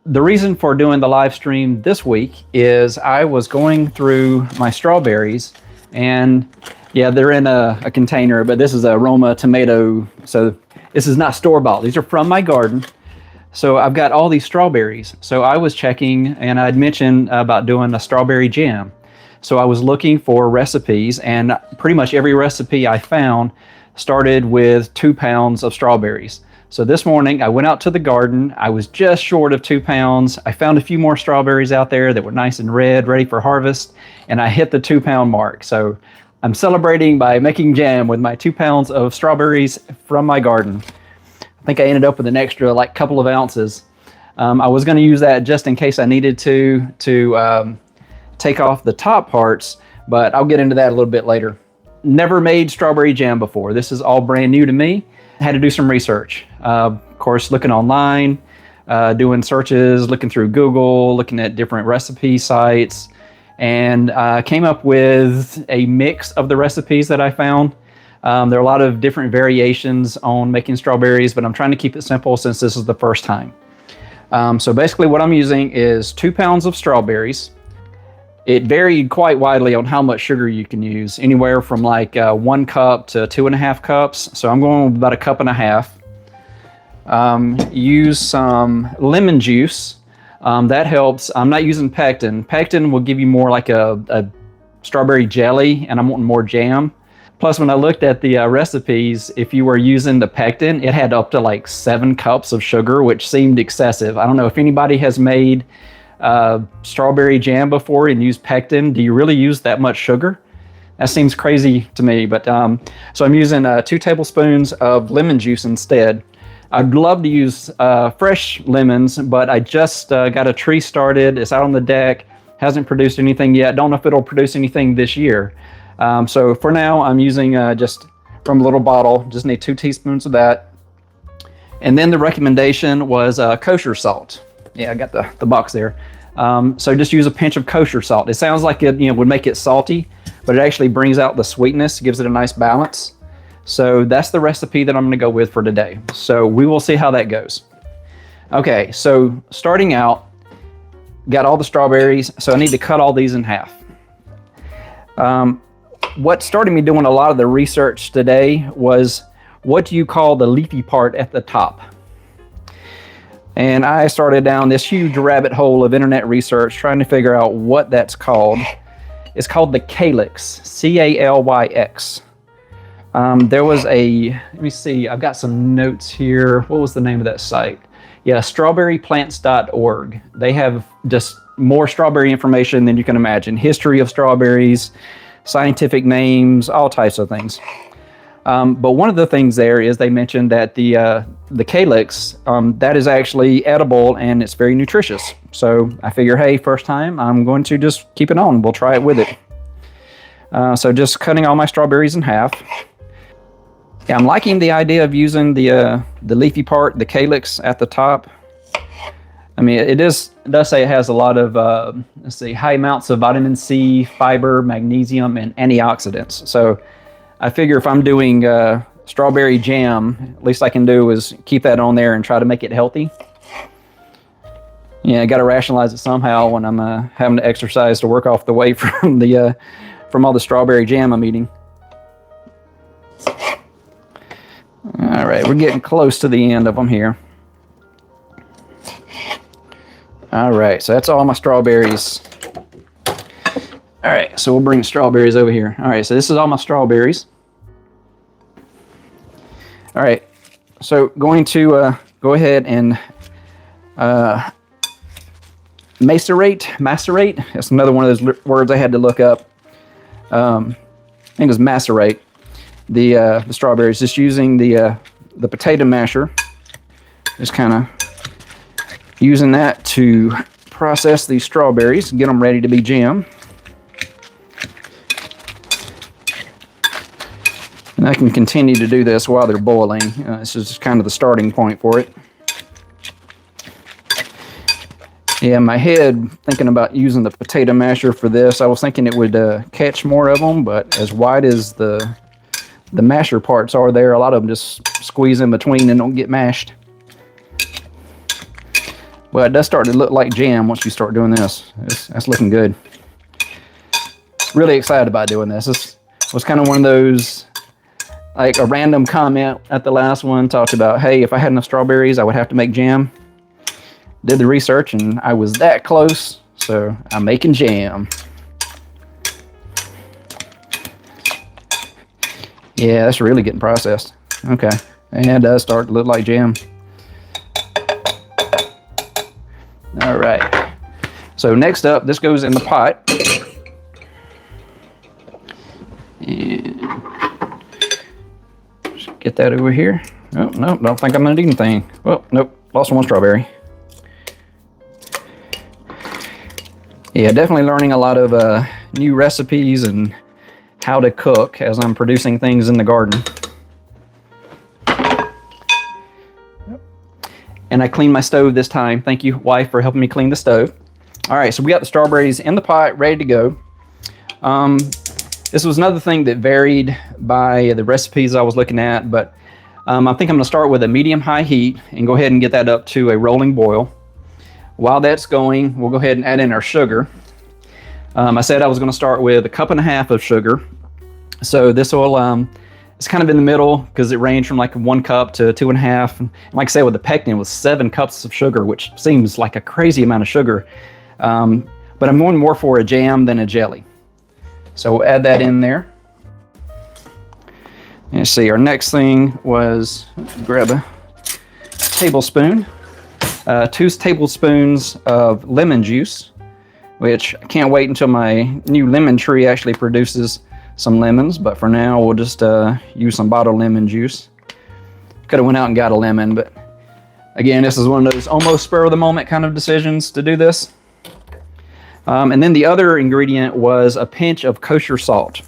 the reason for doing the live stream this week is I was going through my strawberries, and yeah, they're in a container, but this is a Roma tomato, so this is not store-bought. These are from my garden. So I've got all these strawberries. So I was checking, and I'd mentioned about doing a strawberry jam. So I was looking for recipes, and pretty much every recipe I found started with 2 pounds of strawberries. So this morning I went out to the garden. I was just short of 2 pounds. I found a few more strawberries out there that were nice and red, ready for harvest, and I hit the 2 pound mark. So I'm celebrating by making jam with my 2 pounds of strawberries from my garden. I think I ended up with an extra like couple of ounces. I was going to use that just in case I needed to take off the top parts, but I'll get into that a little bit later. Never made strawberry jam before. This is all brand new to me. I had to do some research. Of course, looking online, doing searches, looking through Google, looking at different recipe sites, and came up with a mix of the recipes that I found. There are a lot of different variations on making strawberries, but I'm trying to keep it simple since this is the first time. So basically what I'm using is 2 pounds of strawberries. It varied quite widely on how much sugar you can use, anywhere from like 1 cup to 2.5 cups. So I'm going with about 1.5 cups. Use some lemon juice. That helps. I'm not using pectin. Pectin will give you more like a strawberry jelly, and I'm wanting more jam. Plus, when I looked at the recipes, if you were using the pectin, it had up to like 7 cups of sugar, which seemed excessive. I don't know if anybody has made strawberry jam before and used pectin. Do you really use that much sugar? That seems crazy to me. But so I'm using 2 tablespoons of lemon juice instead. I'd love to use fresh lemons, but I just got a tree started. It's out on the deck. Hasn't produced anything yet. Don't know if it'll produce anything this year. So for now, I'm using just from a little bottle. Just need 2 teaspoons of that. And then the recommendation was kosher salt. Yeah, I got the box there. So just use a pinch of kosher salt. It sounds like it would make it salty, but it actually brings out the sweetness, gives it a nice balance. So that's the recipe that I'm going to go with for today. So we will see how that goes. Okay, so starting out, got all the strawberries, so I need to cut all these in half. What started me doing a lot of the research today was, what do you call the leafy part at the top? And I started down this huge rabbit hole of internet research trying to figure out what that's called. It's called the Calyx, Calyx. There was let me see, I've got some notes here. What was the name of that site? Yeah, strawberryplants.org. They have just more strawberry information than you can imagine. History of strawberries, scientific names, all types of things. But one of the things there is they mentioned that the Calyx, that is actually edible and it's very nutritious. So I figure, hey, first time, I'm going to just keep it on. We'll try it with it. So just cutting all my strawberries in half. Yeah, I'm liking the idea of using the leafy part, the Calyx at the top. I mean, it does say it has a lot of, high amounts of vitamin C, fiber, magnesium, and antioxidants. So I figure if I'm doing strawberry jam, at least I can do is keep that on there and try to make it healthy. Yeah, I got to rationalize it somehow when I'm having to exercise to work off the weight from from all the strawberry jam I'm eating. All right, we're getting close to the end of them here. All right, so that's all my strawberries. All right, so we'll bring the strawberries over here. All right, so this is all my strawberries. All right, so going to go ahead and macerate. That's another one of those words I had to look up. I think it was macerate the strawberries. Just using the potato masher. Just kind of using that to process these strawberries and get them ready to be jam. And I can continue to do this while they're boiling. This is just kind of the starting point for it. Yeah, in my head, thinking about using the potato masher for this, I was thinking it would catch more of them, but as wide as the masher parts are there, a lot of them just squeeze in between and don't get mashed. Well, it does start to look like jam once you start doing this. That's looking good. Really excited about doing this. This was kind of one of those, like a random comment at the last one, talked about, hey, if I had enough strawberries, I would have to make jam. Did the research and I was that close, so I'm making jam. Yeah, that's really getting processed. Okay, and it does start to look like jam. All right, so next up, this goes in the pot. And just get that over here. Oh, no, don't think I'm gonna do anything. Well, nope, lost one strawberry. Yeah, definitely learning a lot of new recipes and how to cook as I'm producing things in the garden. And I cleaned my stove this time. Thank you, wife, for helping me clean the stove. All right, so we got the strawberries in the pot, ready to go. This was another thing that varied by the recipes I was looking at, but I think I'm gonna start with a medium-high heat and go ahead and get that up to a rolling boil. While that's going, we'll go ahead and add in our sugar. I said I was gonna start with 1.5 cups of sugar. So this will, it's kind of in the middle because it ranged from like 1 cup to 2.5. And like I said, with the pectin, it was 7 cups of sugar, which seems like a crazy amount of sugar. But I'm going more for a jam than a jelly. So we'll add that in there. Let's see, our next thing was, grab a tablespoon, 2 tablespoons of lemon juice, which I can't wait until my new lemon tree actually produces some lemons, but for now we'll just use some bottled lemon juice. Could have went out and got a lemon, but again, this is one of those almost spur of the moment kind of decisions to do this. And then the other ingredient was a pinch of kosher salt.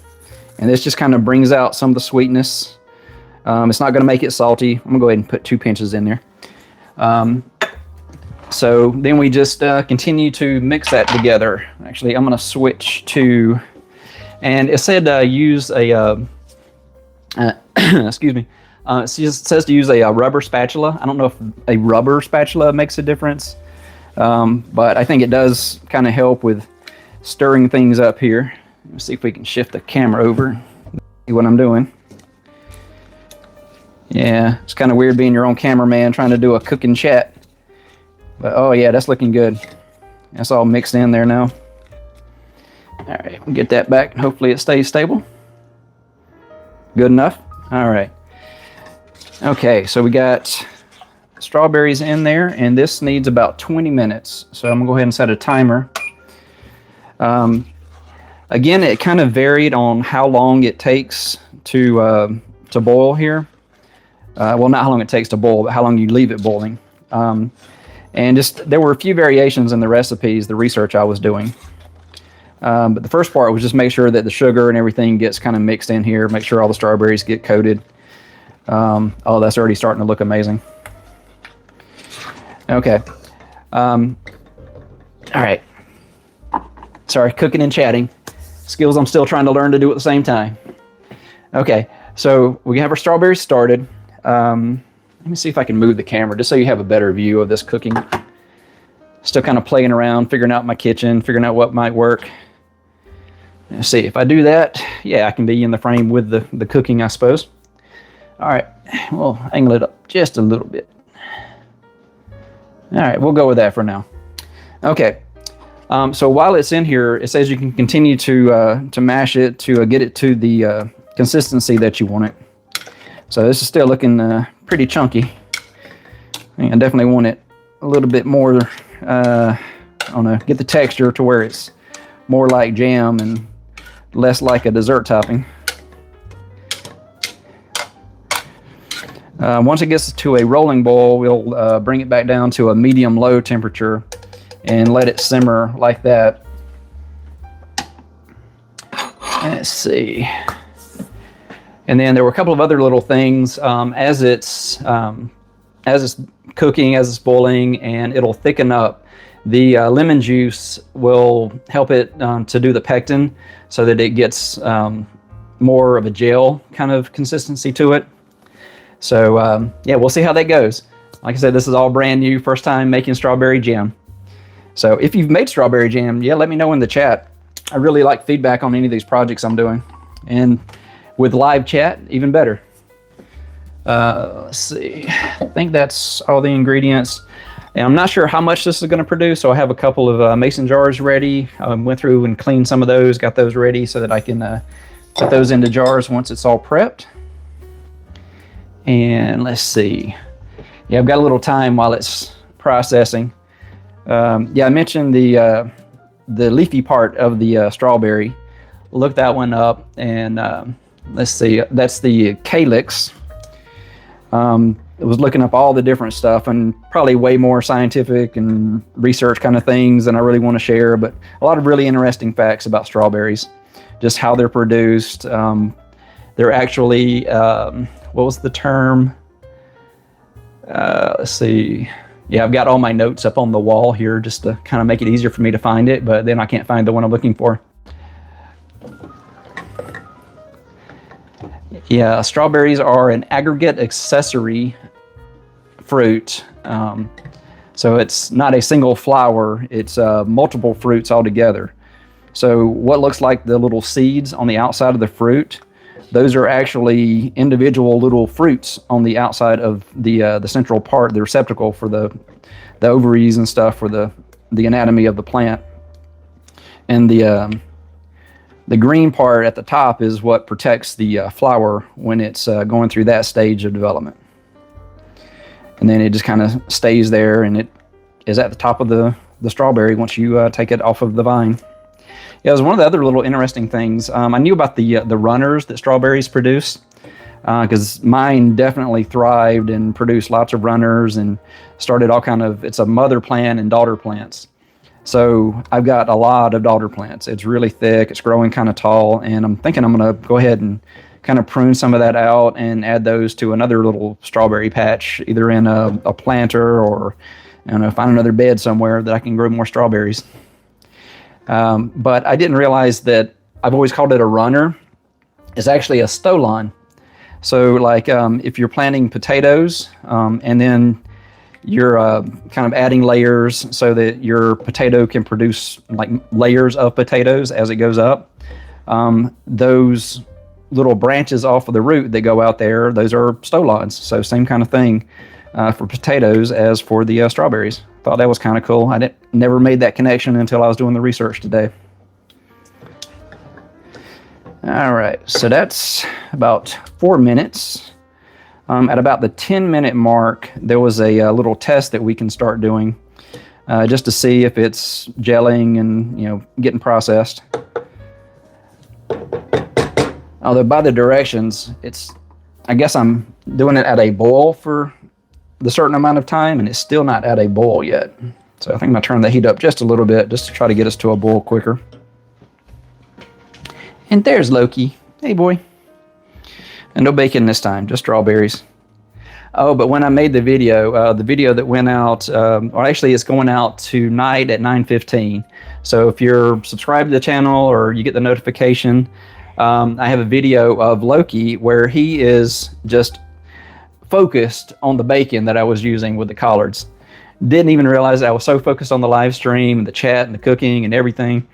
And this just kind of brings out some of the sweetness. It's not going to make it salty. I'm going to go ahead and put 2 pinches in there. So then we just continue to mix that together. Actually, I'm going to switch to, and it said use a, excuse me, it says to use a rubber spatula. I don't know if a rubber spatula makes a difference. But I think it does kind of help with stirring things up here. Let's see if we can shift the camera over, see what I'm doing. Yeah, it's kind of weird being your own cameraman trying to do a cooking chat. But oh yeah, that's looking good. That's all mixed in there now. All right, we'll get that back and hopefully it stays stable. Good enough? All right. Okay, so we got strawberries in there, and this needs about 20 minutes. So I'm gonna go ahead and set a timer. Again, it kind of varied on how long it takes to boil here. Well, not how long it takes to boil, but how long you leave it boiling. And just there were a few variations in the recipes, the research I was doing. But the first part was just make sure that the sugar and everything gets kind of mixed in here, make sure all the strawberries get coated. Oh, that's already starting to look amazing. Okay. All right. Sorry, cooking and chatting. Skills I'm still trying to learn to do at the same time. Okay, so we have our strawberries started. Let me see if I can move the camera just so you have a better view of this cooking. Still kind of playing around, figuring out my kitchen, figuring out what might work. Let's see, if I do that, yeah, I can be in the frame with the cooking, I suppose. All right, we'll angle it up just a little bit. All right, we'll go with that for now. Okay, so while it's in here, it says you can continue to mash it to get it to the consistency that you want it. So this is still looking pretty chunky. I definitely want it a little bit more, I don't know, get the texture to where it's more like jam and less like a dessert topping. Once it gets to a rolling boil, we'll bring it back down to a medium-low temperature and let it simmer like that. Let's see. And then there were a couple of other little things as it's cooking, as it's boiling, and it'll thicken up. The lemon juice will help it to do the pectin so that it gets more of a gel kind of consistency to it. So yeah, we'll see how that goes. Like I said, this is all brand new, first time making strawberry jam. So if you've made strawberry jam, yeah, let me know in the chat. I really like feedback on any of these projects I'm doing. And with live chat, even better. Let's see, I think that's all the ingredients. And I'm not sure how much this is going to produce, so I have a couple of mason jars ready. I went through and cleaned some of those, got those ready so that I can put those into jars once it's all prepped. And let's see. Yeah, I've got a little time while it's processing. Yeah, I mentioned the leafy part of the strawberry. Look that one up, and let's see, that's the Calyx. I was looking up all the different stuff, and probably way more scientific and research kind of things than I really want to share, but a lot of really interesting facts about strawberries, just how they're produced. They're actually, what was the term? Let's see. Yeah, I've got all my notes up on the wall here just to kind of make it easier for me to find it, but then I can't find the one I'm looking for. Yeah, strawberries are an aggregate accessory fruit. So it's not a single flower, it's multiple fruits all together. So what looks like the little seeds on the outside of the fruit, those are actually individual little fruits on the outside of the central part, the receptacle for the ovaries and stuff for the anatomy of the plant. And the green part at the top is what protects the flower when it's going through that stage of development. And then it just kind of stays there, and it is at the top of the strawberry once you take it off of the vine. Yeah, it was one of the other little interesting things. I knew about the runners that strawberries produce, because mine definitely thrived and produced lots of runners and started all kind of, it's a mother plant and daughter plants. So I've got a lot of daughter plants. It's really thick, it's growing kind of tall, and I'm thinking I'm gonna go ahead and kind of prune some of that out and add those to another little strawberry patch, either in a planter or, I don't know, find another bed somewhere that I can grow more strawberries. But I didn't realize that I've always called it a runner. It's actually a stolon. So like if you're planting potatoes and then you're kind of adding layers so that your potato can produce like layers of potatoes as it goes up, those little branches off of the root that go out there, those are stolons. So same kind of thing for potatoes as for the strawberries. Thought that was kind of cool. I never made that connection until I was doing the research today. All right, so that's about 4 minutes. At about the 10-minute mark, there was a little test that we can start doing just to see if it's gelling and getting processed. Although by the directions, I guess I'm doing it at a boil for the certain amount of time, and it's still not at a boil yet. So I think I'm gonna turn the heat up just a little bit just to try to get us to a boil quicker. And there's Loki. Hey, boy. And no bacon this time, just strawberries. Oh, but when I made the video that went out, or actually it's going out tonight at 9:15. So if you're subscribed to the channel or you get the notification, I have a video of Loki where he is just focused on the bacon that I was using with the collards. Didn't even realize I was so focused on the live stream and the chat and the cooking and everything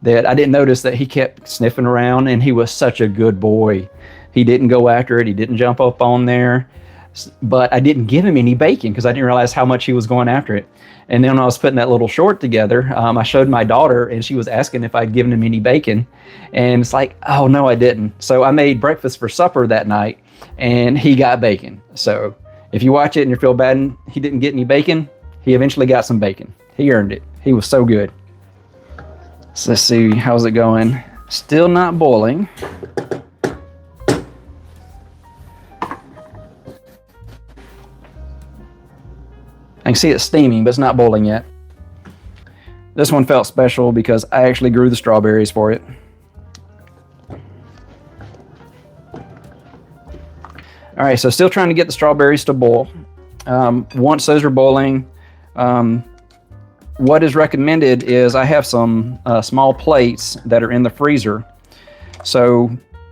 that I didn't notice that he kept sniffing around, and he was such a good boy. He didn't go after it. He didn't jump up on there. But I didn't give him any bacon because I didn't realize how much he was going after it. And then when I was putting that little short together, I showed my daughter, and she was asking if I'd given him any bacon. And it's like, oh, no, I didn't. So I made breakfast for supper that night, and he got bacon. So if you watch it and you feel bad and he didn't get any bacon, he eventually got some bacon. He earned it. He was so good. So let's see, how's it going? Still not boiling. I can see it steaming, but it's not boiling yet. This one felt special because I actually grew the strawberries for it. All right, so still trying to get the strawberries to boil. Once those are boiling, what is recommended is I have some small plates that are in the freezer. So,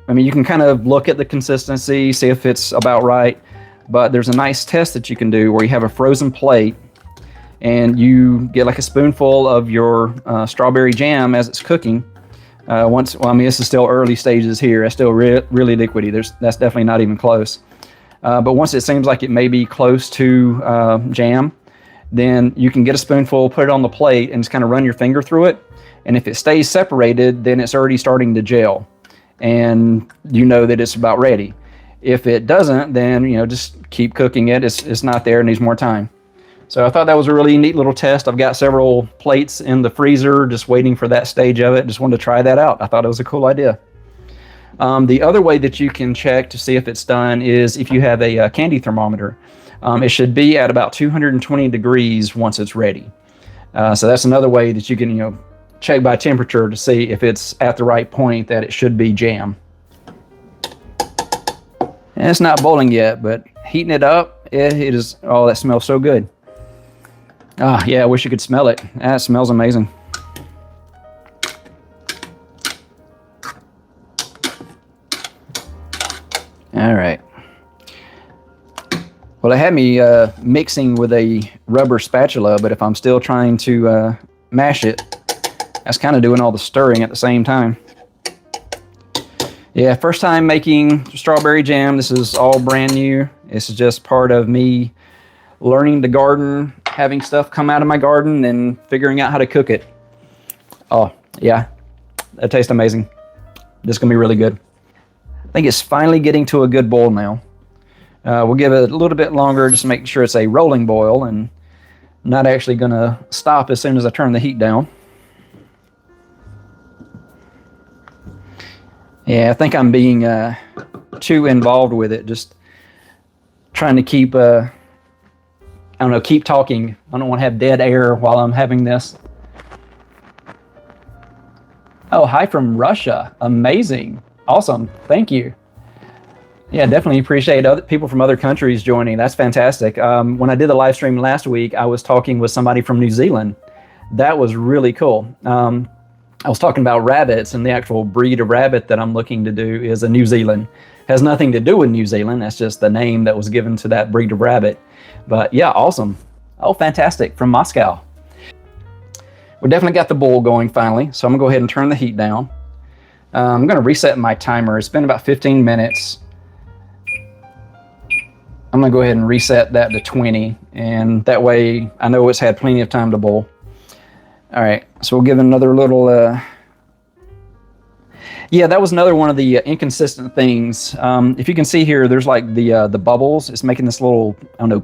I mean, you can kind of look at the consistency, see if it's about right. but there's a nice test that you can do where you have a frozen plate and you get like a spoonful of your strawberry jam as it's cooking. Well, I mean, this is still early stages here. It's still really liquidy. That's definitely not even close. But once it seems like it may be close to jam, then you can get a spoonful, put it on the plate, and just kind of run your finger through it. And if it stays separated, then it's already starting to gel, and you know that it's about ready. If it doesn't, then just keep cooking it. It's not there. It needs more time. So I thought that was a really neat little test. I've got several plates in the freezer just waiting for that stage of it. Just wanted to try that out. I thought it was a cool idea. The other way that you can check to see if it's done is if you have a candy thermometer. It should be at about 220 degrees once it's ready. So that's another way that you can check by temperature to see if it's at the right point that it should be jam. And it's not boiling yet, but heating it up, it is. Oh, that smells so good. Ah, yeah, I wish you could smell it. That smells amazing. All right. Well, it had me mixing with a rubber spatula, but if I'm still trying to mash it, that's kind of doing all the stirring at the same time. Yeah, first time making strawberry jam. This is all brand new. This is just part of me learning to garden, having stuff come out of my garden, and figuring out how to cook it. Oh, yeah, that tastes amazing. This is going to be really good. I think it's finally getting to a good boil now. We'll give it a little bit longer just to make sure it's a rolling boil and not actually going to stop as soon as I turn the heat down. Yeah, I think I'm being too involved with it, just trying to keep, keep talking. I don't want to have dead air while I'm having this. Oh, hi from Russia. Amazing. Awesome. Thank you. Yeah, definitely appreciate other people from other countries joining. That's fantastic. When I did the live stream last week, I was talking with somebody from New Zealand. That was really cool. I was talking about rabbits, and the actual breed of rabbit that I'm looking to do is a New Zealand. Has nothing to do with New Zealand. That's just the name that was given to that breed of rabbit. But yeah, awesome. Oh, fantastic. From Moscow. We definitely got the bowl going finally. So I'm going to go ahead and turn the heat down. I'm going to reset my timer. It's been about 15 minutes. I'm going to go ahead and reset that to 20. And that way I know it's had plenty of time to boil. All right, so we'll give it another little, yeah, that was another one of the inconsistent things. If you can see here, there's like the bubbles. It's making this little,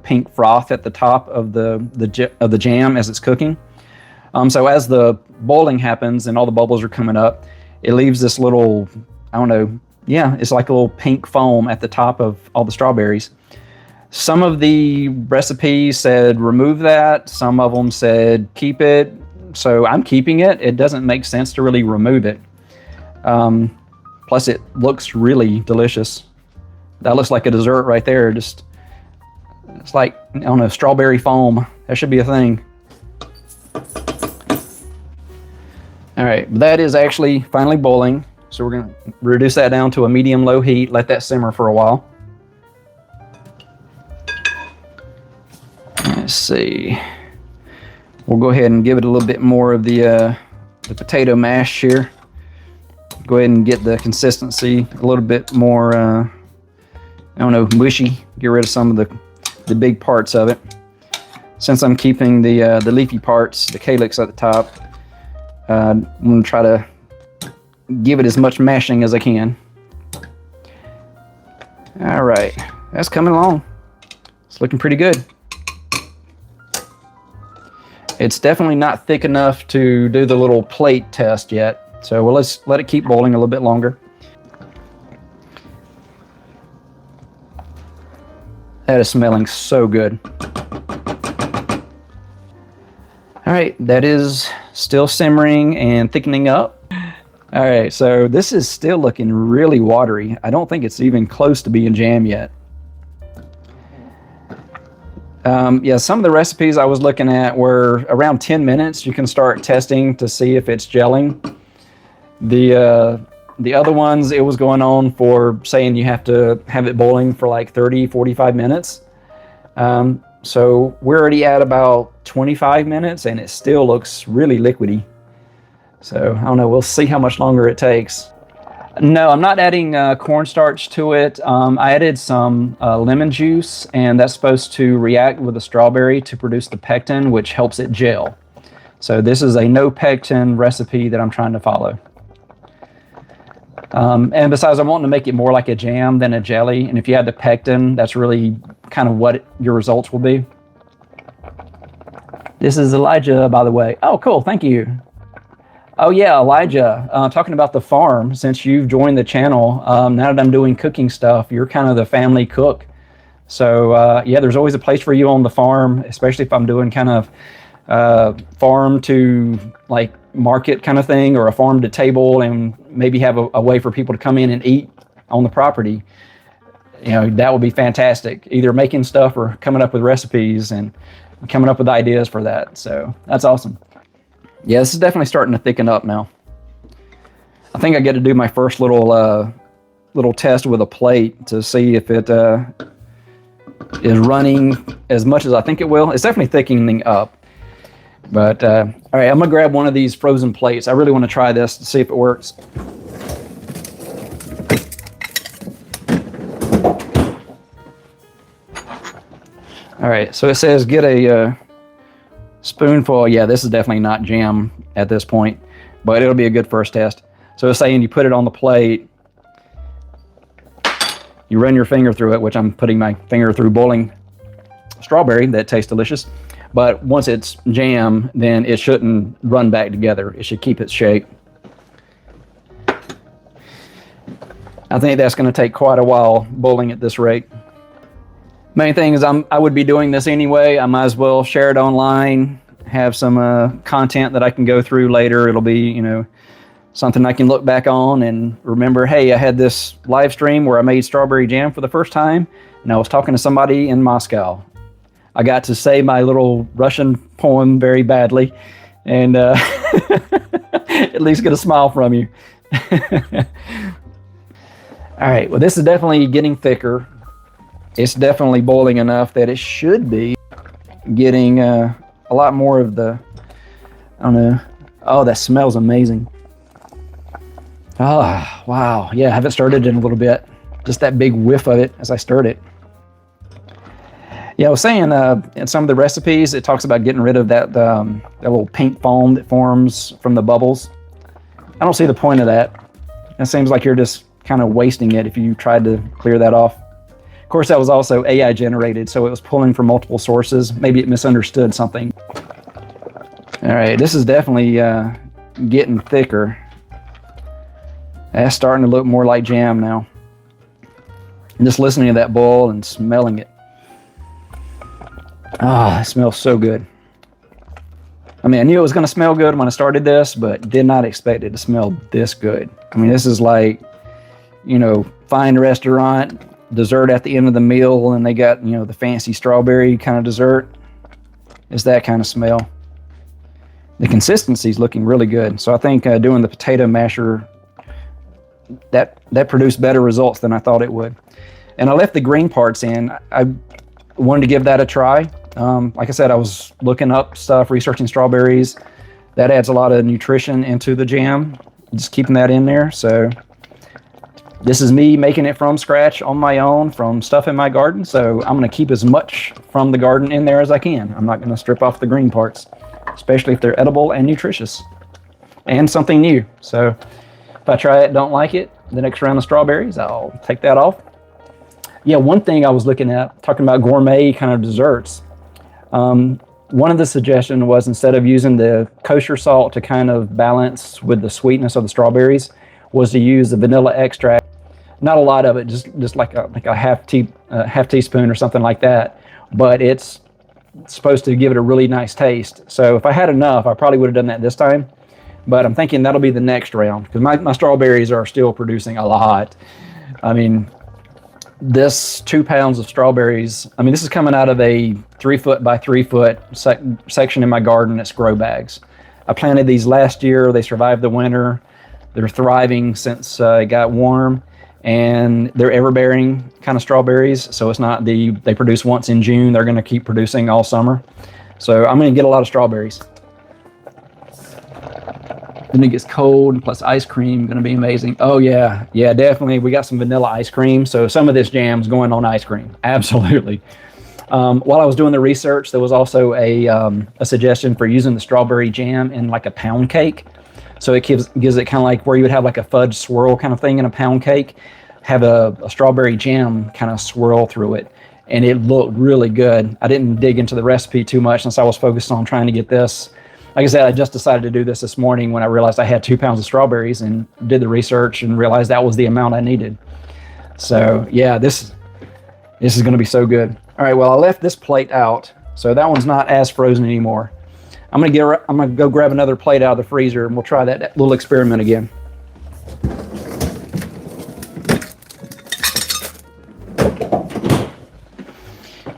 pink froth at the top of the jam as it's cooking. So as the boiling happens and all the bubbles are coming up, it leaves this little, yeah, it's like a little pink foam at the top of all the strawberries. Some of the recipes said remove that. Some of them said keep it. So I'm keeping it. It doesn't make sense to really remove it. Plus it looks really delicious. That looks like a dessert right there. It's like, strawberry foam. That should be a thing. All right, that is actually finally boiling. So we're gonna reduce that down to a medium-low heat, let that simmer for a while. Let's see. We'll go ahead and give it a little bit more of the potato mash here. Go ahead and get the consistency a little bit more, mushy. Get rid of some of the big parts of it. Since I'm keeping the leafy parts, the calyx at the top, I'm going to try to give it as much mashing as I can. All right, that's coming along. It's looking pretty good. It's definitely not thick enough to do the little plate test yet. So let's let it keep boiling a little bit longer. That is smelling so good. All right, that is still simmering and thickening up. All right, so this is still looking really watery. I don't think it's even close to being jam yet. Yeah, some of the recipes I was looking at were around 10 minutes. You can start testing to see if it's gelling. The The other ones, it was going on for saying you have to have it boiling for like 30, 45 minutes. So we're already at about 25 minutes and it still looks really liquidy. So I don't know, we'll see how much longer it takes. No, I'm not adding cornstarch to it. I added some lemon juice, and that's supposed to react with the strawberry to produce the pectin, which helps it gel. So this is a no-pectin recipe that I'm trying to follow. And besides, I'm wanting to make it more like a jam than a jelly. And if you add the pectin, that's really kind of what your results will be. This is Elijah, by the way. Oh, cool. Thank you. Oh, yeah, Elijah. Talking about the farm, since you've joined the channel, now that I'm doing cooking stuff, you're kind of the family cook. So, yeah, there's always a place for you on the farm, especially if I'm doing kind of farm to like market kind of thing, or a farm to table, and maybe have a way for people to come in and eat on the property. You know, that would be fantastic. Either making stuff or coming up with recipes and coming up with ideas for that. So that's awesome. Yeah, this is definitely starting to thicken up now. I think I get to do my first little test with a plate to see if it is running as much as I think it will. It's definitely thickening up. But, all right, I'm going to grab one of these frozen plates. I really want to try this to see if it works. All right, so it says get a spoonful. Yeah, this is definitely not jam at this point, but it'll be a good first test. So it's saying you put it on the plate, you run your finger through it, which I'm putting my finger through boiling strawberry that tastes delicious. But once it's jam, then it shouldn't run back together. It should keep its shape. I think that's going to take quite a while boiling at this rate. Main thing is I would be doing this anyway. I might as well share it online, have some content that I can go through later. It'll be, you know, something I can look back on and remember, hey, I had this live stream where I made strawberry jam for the first time, and I was talking to somebody in Moscow. I got to say my little Russian poem very badly, and at least get a smile from you. All right, well, this is definitely getting thicker. It's definitely boiling enough that it should be getting a lot more of the, I don't know. Oh, that smells amazing. Oh, wow. Yeah, I haven't stirred it in a little bit. Just that big whiff of it as I stirred it. Yeah, I was saying in some of the recipes, it talks about getting rid of that little pink foam that forms from the bubbles. I don't see the point of that. It seems like you're just kind of wasting it if you tried to clear that off. Of course, that was also AI generated, so it was pulling from multiple sources. Maybe it misunderstood something. All right, this is definitely getting thicker. That's starting to look more like jam now. And just listening to that boil and smelling it. Ah, it smells so good. I mean, I knew it was going to smell good when I started this, but did not expect it to smell this good. I mean, this is like, you know, fine restaurant dessert at the end of the meal, and they got, you know, the fancy strawberry kind of dessert. It's that kind of smell. The consistency is looking really good. So I think doing the potato masher, that produced better results than I thought it would. And I left the green parts in. I wanted to give that a try. Like I said, I was looking up stuff, researching strawberries. That adds a lot of nutrition into the jam, just keeping that in there. So this is me making it from scratch on my own from stuff in my garden. So I'm going to keep as much from the garden in there as I can. I'm not going to strip off the green parts, especially if they're edible and nutritious and something new. So if I try it, don't like it, the next round of strawberries, I'll take that off. Yeah, one thing I was looking at, talking about gourmet kind of desserts. One of the suggestions was, instead of using the kosher salt to kind of balance with the sweetness of the strawberries, was to use the vanilla extract. Not a lot of it, just like a half teaspoon or something like that. But it's supposed to give it a really nice taste. So if I had enough, I probably would have done that this time. But I'm thinking that'll be the next round, because my strawberries are still producing a lot. I mean, this 2 pounds of strawberries, I mean, this is coming out of a 3 foot by 3 foot section in my garden. It's grow bags. I planted these last year. They survived the winter. They're thriving since it got warm, and they're everbearing kind of strawberries. So it's not they produce once in June. They're going to keep producing all summer. So I'm going to get a lot of strawberries. Then it gets cold, plus ice cream, going to be amazing. Oh yeah, definitely. We got some vanilla ice cream, so some of this jam's going on ice cream. Absolutely. While I was doing the research, there was also a suggestion for using the strawberry jam in like a pound cake. So it gives it kind of like where you would have like a fudge swirl kind of thing in a pound cake, have a strawberry jam kind of swirl through it. And it looked really good. I didn't dig into the recipe too much since I was focused on trying to get this. Like I said, I just decided to do this morning when I realized I had 2 pounds of strawberries, and did the research and realized that was the amount I needed. So yeah, this is going to be so good. All right, well, I left this plate out, so that one's not as frozen anymore. I'm gonna go grab another plate out of the freezer, and we'll try that little experiment again.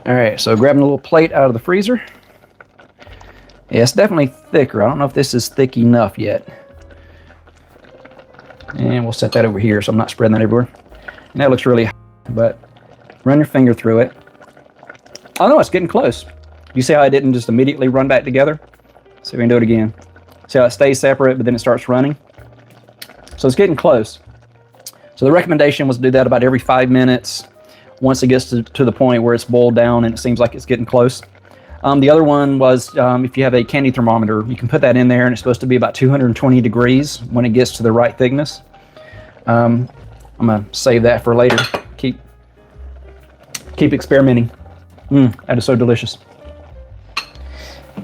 All right, so grabbing a little plate out of the freezer. Yeah, it's definitely thicker. I don't know if this is thick enough yet. And we'll set that over here so I'm not spreading that everywhere. And that looks really hot, but run your finger through it. Oh no, it's getting close. You see how I didn't just immediately run back together? See if we can do it again. See how it stays separate, but then it starts running? So it's getting close. So the recommendation was to do that about every 5 minutes once it gets to the point where it's boiled down and it seems like it's getting close. The other one was if you have a candy thermometer, you can put that in there, and it's supposed to be about 220 degrees when it gets to the right thickness. I'm going to save that for later. Keep experimenting. That is so delicious.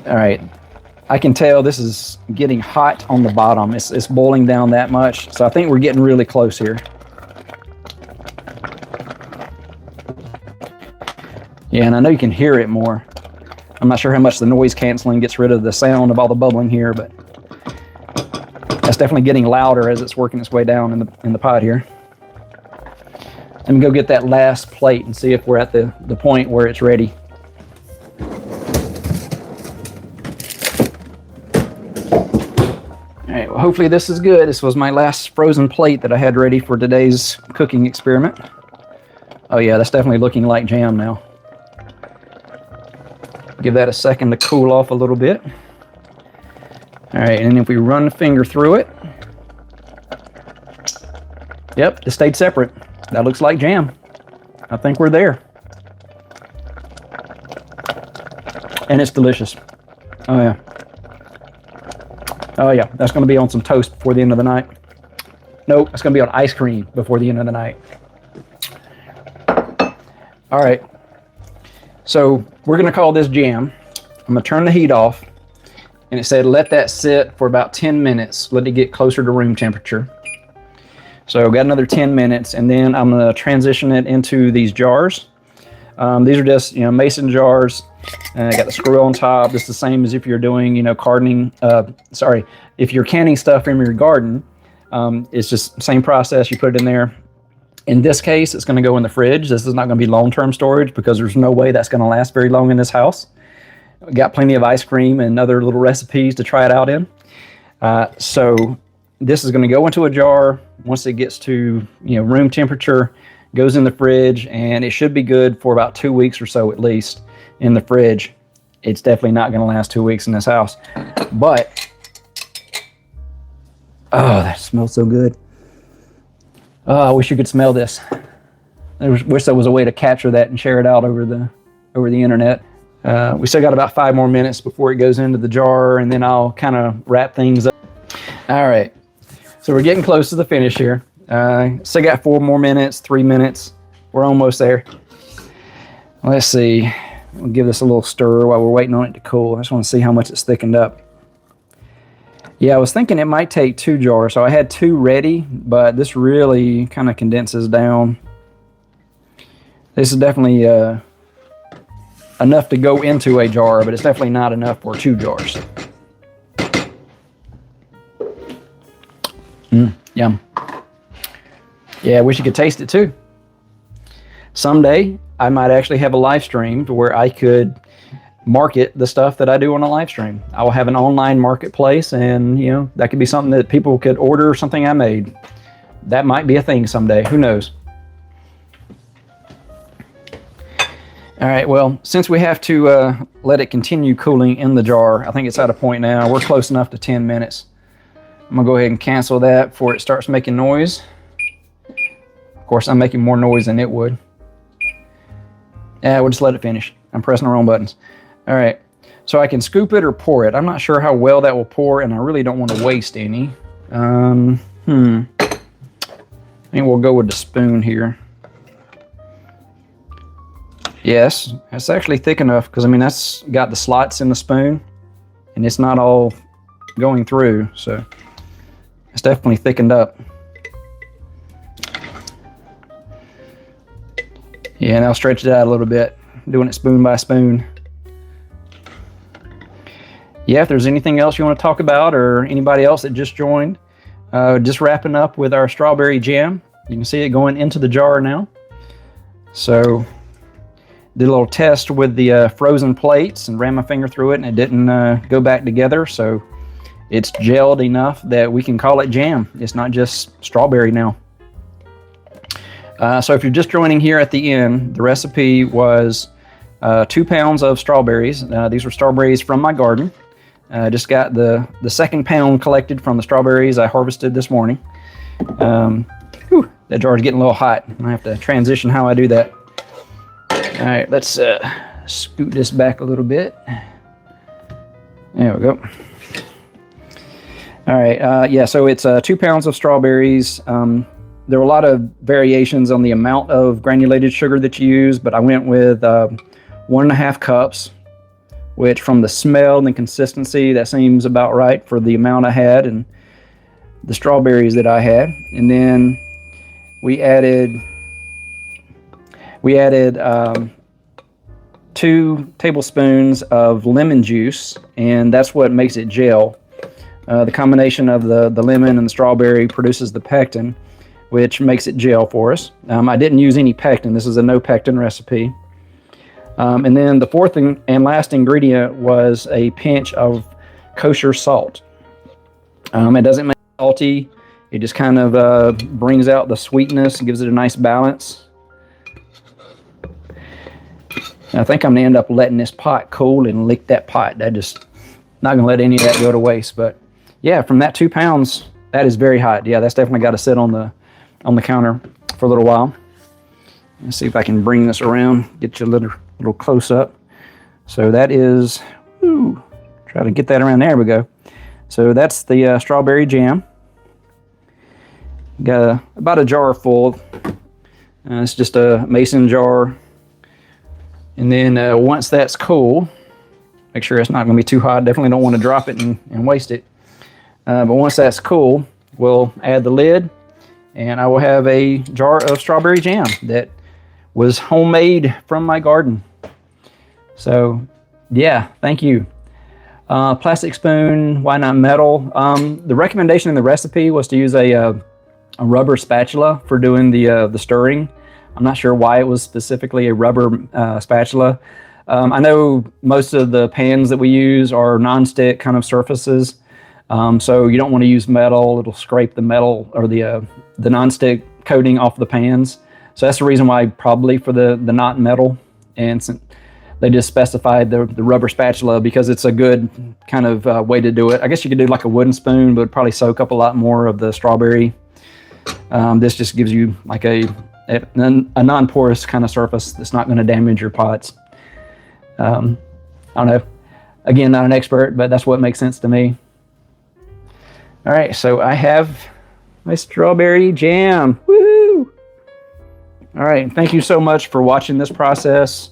All right. I can tell this is getting hot on the bottom. It's boiling down that much. So I think we're getting really close here. Yeah, and I know you can hear it more. I'm not sure how much the noise canceling gets rid of the sound of all the bubbling here, but that's definitely getting louder as it's working its way down in the pot here. Let me go get that last plate and see if we're at the point where it's ready. All right, well, hopefully this is good. This was my last frozen plate that I had ready for today's cooking experiment. Oh yeah, that's definitely looking like jam now. Give that a second to cool off a little bit. All right, and if we run the finger through it, yep, it stayed separate. That looks like jam. I think we're there. And it's delicious. Oh yeah. Oh yeah, that's gonna be on some toast before the end of the night. Nope, it's gonna be on ice cream before the end of the night. All right. So we're going to call this jam. I'm going to turn the heat off, and it said let that sit for about 10 minutes. Let it get closer to room temperature. So got another 10 minutes, and then I'm going to transition it into these jars. These are just mason jars. I got the screw on top. It's the same as if you're doing if you're canning stuff from your garden. It's just the same process. You put it in there. In this case, it's going to go in the fridge. This is not going to be long-term storage because there's no way that's going to last very long in this house. We got plenty of ice cream and other little recipes to try it out in. So this is going to go into a jar. Once it gets to room temperature, goes in the fridge, and it should be good for about 2 weeks or so at least in the fridge. It's definitely not going to last 2 weeks in this house. But, oh, that smells so good. Oh, I wish you could smell this. I wish there was a way to capture that and share it out over the internet. We still got about 5 more minutes before it goes into the jar, and then I'll kind of wrap things up. All right, so we're getting close to the finish here. Still got 4 more minutes, 3 minutes. We're almost there. Let's see. We'll give this a little stir while we're waiting on it to cool. I just want to see how much it's thickened up. Yeah, I was thinking it might take 2 jars, so I had 2 ready, but this really kind of condenses down. This is definitely enough to go into a jar, but it's definitely not enough for 2 jars. Yum. Yeah, I wish you could taste it too. Someday, I might actually have a live stream to where I could market the stuff that I do on a live stream. I will have an online marketplace, and you know, that could be something that people could order something I made. That might be a thing someday. Who knows? All right, well, since we have to let it continue cooling in the jar, I think it's at a point now. We're close enough to 10 minutes. I'm gonna go ahead and cancel that before it starts making noise. Of course, I'm making more noise than it would. Yeah, we'll just let it finish. I'm pressing the wrong buttons. All right, so I can scoop it or pour it. I'm not sure how well that will pour, and I really don't want to waste any. I think we'll go with the spoon here. Yes, it's actually thick enough, because I mean, that's got the slots in the spoon and it's not all going through, so it's definitely thickened up. Yeah, and I'll stretch it out a little bit, doing it spoon by spoon. Yeah, if there's anything else you want to talk about, or anybody else that just joined, just wrapping up with our strawberry jam. You can see it going into the jar now. So did a little test with the frozen plates and ran my finger through it, and it didn't go back together. So it's gelled enough that we can call it jam. It's not just strawberry now. So if you're just joining here at the end, the recipe was 2 pounds of strawberries. These were strawberries from my garden. Just got the second pound collected from the strawberries I harvested this morning. That jar's getting a little hot. I have to transition how I do that. All right, let's scoot this back a little bit. There we go. All right, yeah, so it's 2 pounds of strawberries. There were a lot of variations on the amount of granulated sugar that you use, but I went with 1.5 cups, which from the smell and the consistency, that seems about right for the amount I had and the strawberries that I had. And then we added 2 tablespoons of lemon juice, and that's what makes it gel. The combination of the lemon and the strawberry produces the pectin, which makes it gel for us. I didn't use any pectin. This is a no-pectin recipe. And then the fourth and last ingredient was a pinch of kosher salt. It doesn't make it salty. It just kind of brings out the sweetness and gives it a nice balance. I think I'm gonna end up letting this pot cool and lick that pot. That just not gonna let any of that go to waste. But yeah, from that 2 pounds, that is very hot. Yeah, that's definitely got to sit on the counter for a little while. Let's see if I can bring this around, get you a little close up. So that is, try to get that around. There we go. So that's the strawberry jam. Got about a jar full. It's just a mason jar. And then once that's cool, make sure it's not going to be too hot. Definitely don't want to drop it and waste it. But once that's cool, we'll add the lid, and I will have a jar of strawberry jam that was homemade from my garden. So yeah, thank you. Plastic spoon, why not metal? The recommendation in the recipe was to use a rubber spatula for doing the stirring. I'm not sure why it was specifically a rubber spatula. I know most of the pans that we use are non-stick kind of surfaces, so you don't want to use metal. It'll scrape the metal or the non-stick coating off the pans. So that's the reason why probably for the not metal, and they just specified the rubber spatula because it's a good kind of way to do it. I guess you could do like a wooden spoon, but it'd probably soak up a lot more of the strawberry. This just gives you like a non-porous kind of surface that's not going to damage your pots. I don't know. Again, not an expert, but that's what makes sense to me. All right, so I have my strawberry jam. Woohoo! All right, thank you so much for watching this process.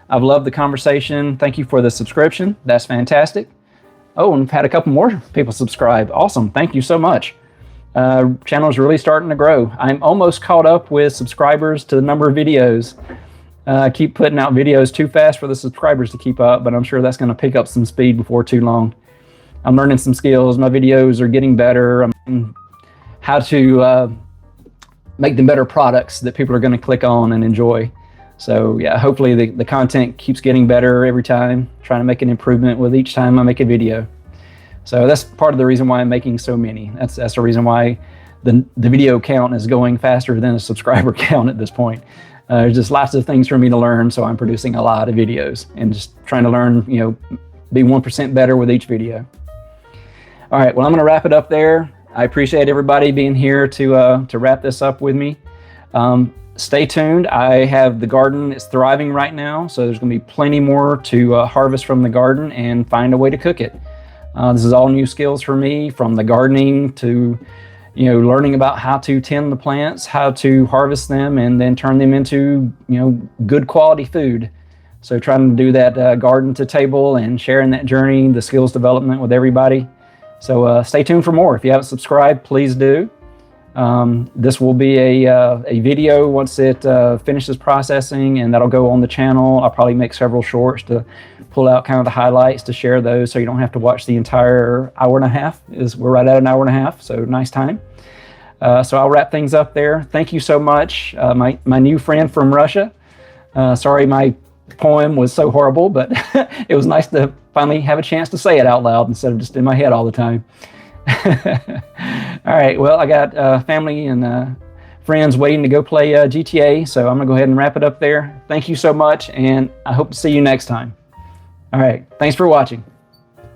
I've loved the conversation. Thank you for the subscription. That's fantastic. Oh, and we've had a couple more people subscribe. Awesome. Thank you so much. Channel is really starting to grow. I'm almost caught up with subscribers to the number of videos. I keep putting out videos too fast for the subscribers to keep up, but I'm sure that's going to pick up some speed before too long. I'm learning some skills. My videos are getting better. I'm learning how to make them better products that people are going to click on and enjoy. So yeah, hopefully the content keeps getting better every time, trying to make an improvement with each time I make a video. So that's part of the reason why I'm making so many. That's the reason why the video count is going faster than the subscriber count at this point. There's just lots of things for me to learn, so I'm producing a lot of videos and just trying to learn, be 1% better with each video. All right, well, I'm going to wrap it up there. I appreciate everybody being here to wrap this up with me. Stay tuned. I have the garden is thriving right now, so there's going to be plenty more to harvest from the garden and find a way to cook it. This is all new skills for me, from the gardening to learning about how to tend the plants, how to harvest them, and then turn them into good quality food. So trying to do that garden to table and sharing that journey, the skills development with everybody. So stay tuned for more. If you haven't subscribed, please do. This will be a video once it finishes processing, and that'll go on the channel. I'll probably make several shorts to pull out kind of the highlights to share those, so you don't have to watch the entire hour and a half. We're right at an hour and a half, so nice time. So I'll wrap things up there. Thank you so much. My new friend from Russia. Sorry my poem was so horrible, but it was nice to finally have a chance to say it out loud instead of just in my head all the time. All right, well, I got family and friends waiting to go play GTA, so I'm gonna go ahead and wrap it up there. Thank you so much, and I hope to see you next time. All right, thanks for watching.